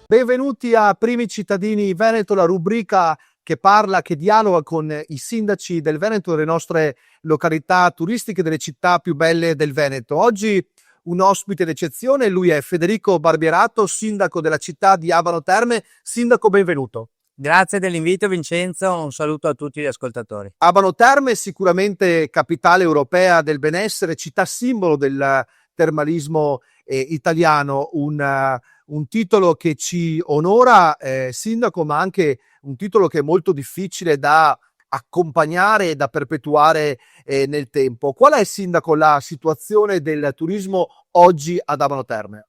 Benvenuti a Primi Cittadini Veneto, la rubrica che parla, che dialoga con i sindaci del Veneto, delle nostre località turistiche, delle città più belle del Veneto. Oggi un ospite d'eccezione, lui è Federico Barbierato, sindaco della città di Abano Terme. Sindaco, benvenuto. Grazie dell'invito Vincenzo, un saluto a tutti gli ascoltatori. Abano Terme, sicuramente capitale europea del benessere, città simbolo del termalismo italiano, un titolo che ci onora, sindaco, ma anche un titolo che è molto difficile da accompagnare e da perpetuare nel tempo. Qual è, sindaco, la situazione del turismo oggi ad Abano Terme?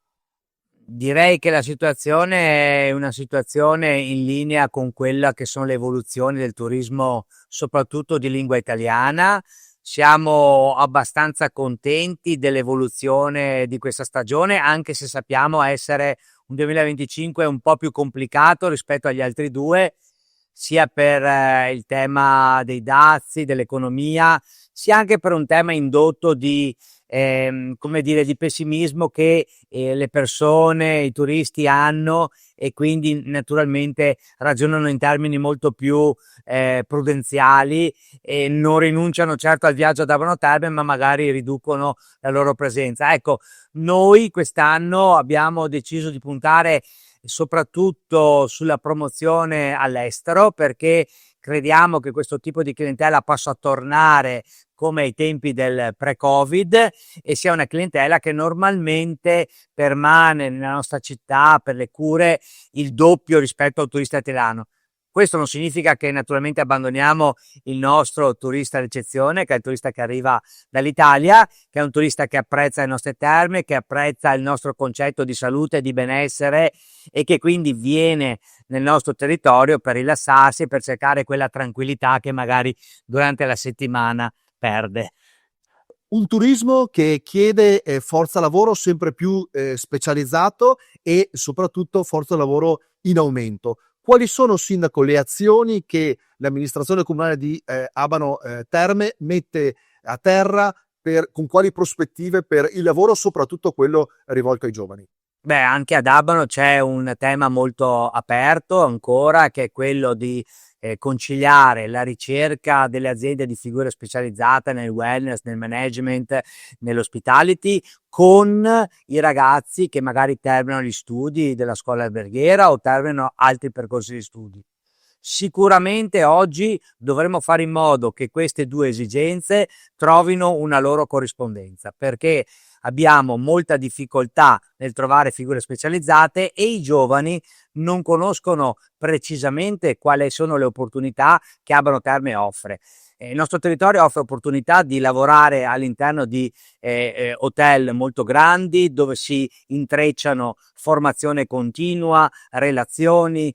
Direi che la situazione è una situazione in linea con quella che sono le evoluzioni del turismo, soprattutto di lingua italiana. Siamo abbastanza contenti dell'evoluzione di questa stagione, anche se sappiamo essere un 2025 un po' più complicato rispetto agli altri due, sia per il tema dei dazi, dell'economia, sia anche per un tema indotto di come dire, di pessimismo che le persone, i turisti hanno, e quindi naturalmente ragionano in termini molto più prudenziali e non rinunciano certo al viaggio ad Abano Terme, ma magari riducono la loro presenza. Ecco, noi quest'anno abbiamo deciso di puntare soprattutto sulla promozione all'estero, perché crediamo che questo tipo di clientela possa tornare come ai tempi del pre-Covid e sia una clientela che normalmente permane nella nostra città per le cure il doppio rispetto al turista italiano. Questo non significa che naturalmente abbandoniamo il nostro turista d'eccezione, che è il turista che arriva dall'Italia, che è un turista che apprezza le nostre terme, che apprezza il nostro concetto di salute e di benessere e che quindi viene nel nostro territorio per rilassarsi, per cercare quella tranquillità che magari durante la settimana perde. Un turismo che chiede forza lavoro sempre più specializzato e soprattutto forza lavoro in aumento. Quali sono, sindaco, le azioni che l'amministrazione comunale di Abano Terme mette a terra con quali prospettive per il lavoro, soprattutto quello rivolto ai giovani? Beh, anche ad Abano c'è un tema molto aperto ancora, che è quello di conciliare la ricerca delle aziende di figure specializzate nel wellness, nel management, nell'hospitality, con i ragazzi che magari terminano gli studi della scuola alberghiera o terminano altri percorsi di studi. Sicuramente oggi dovremmo fare in modo che queste due esigenze trovino una loro corrispondenza, perché abbiamo molta difficoltà nel trovare figure specializzate e i giovani non conoscono precisamente quali sono le opportunità che Abano Terme offre. Il nostro territorio offre opportunità di lavorare all'interno di hotel molto grandi, dove si intrecciano formazione continua, relazioni.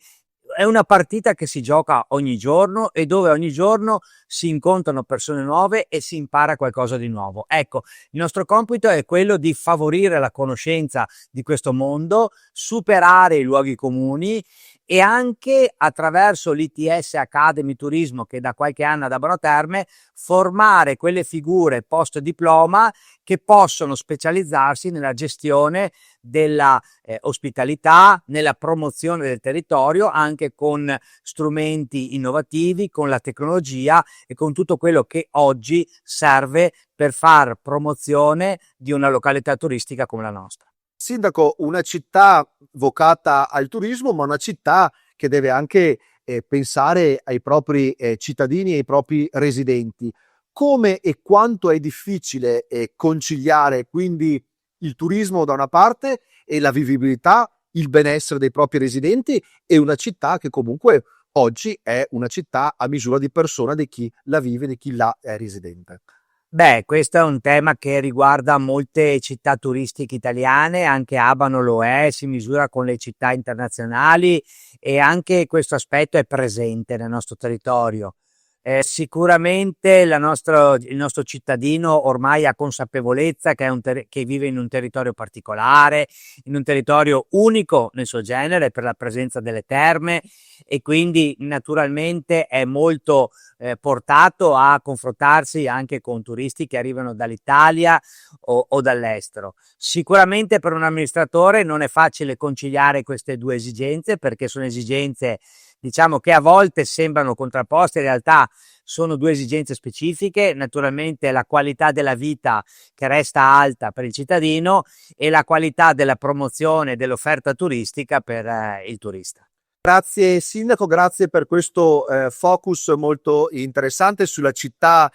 È una partita che si gioca ogni giorno e dove ogni giorno si incontrano persone nuove e si impara qualcosa di nuovo. Ecco, il nostro compito è quello di favorire la conoscenza di questo mondo, superare i luoghi comuni e anche attraverso l'ITS Academy Turismo, che da qualche anno ad Abano Terme, formare quelle figure post diploma che possono specializzarsi nella gestione della ospitalità, nella promozione del territorio, anche con strumenti innovativi, con la tecnologia e con tutto quello che oggi serve per far promozione di una località turistica come la nostra. Sindaco, una città vocata al turismo, ma una città che deve anche pensare ai propri cittadini e ai propri residenti. Come e quanto è difficile conciliare quindi il turismo da una parte e la vivibilità, il benessere dei propri residenti, e una città che comunque oggi è una città a misura di persona di chi la vive, di chi là è residente. Beh, questo è un tema che riguarda molte città turistiche italiane, anche Abano lo è, si misura con le città internazionali e anche questo aspetto è presente nel nostro territorio. Sicuramente il nostro cittadino ormai ha consapevolezza che, che vive in un territorio particolare, in un territorio unico nel suo genere per la presenza delle terme, e quindi naturalmente è molto portato a confrontarsi anche con turisti che arrivano dall'Italia o dall'estero. Sicuramente per un amministratore non è facile conciliare queste due esigenze, perché sono esigenze, diciamo, che a volte sembrano contrapposte, in realtà sono due esigenze specifiche: naturalmente la qualità della vita che resta alta per il cittadino, e la qualità della promozione dell'offerta turistica per il turista. Grazie Sindaco, grazie per questo focus molto interessante sulla città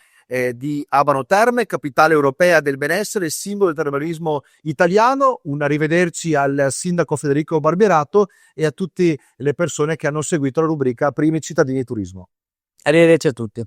di Abano Terme, capitale europea del benessere, simbolo del termalismo italiano. Un arrivederci al Sindaco Federico Barbierato e a tutte le persone che hanno seguito la rubrica Primi cittadini turismo. Arrivederci a tutti.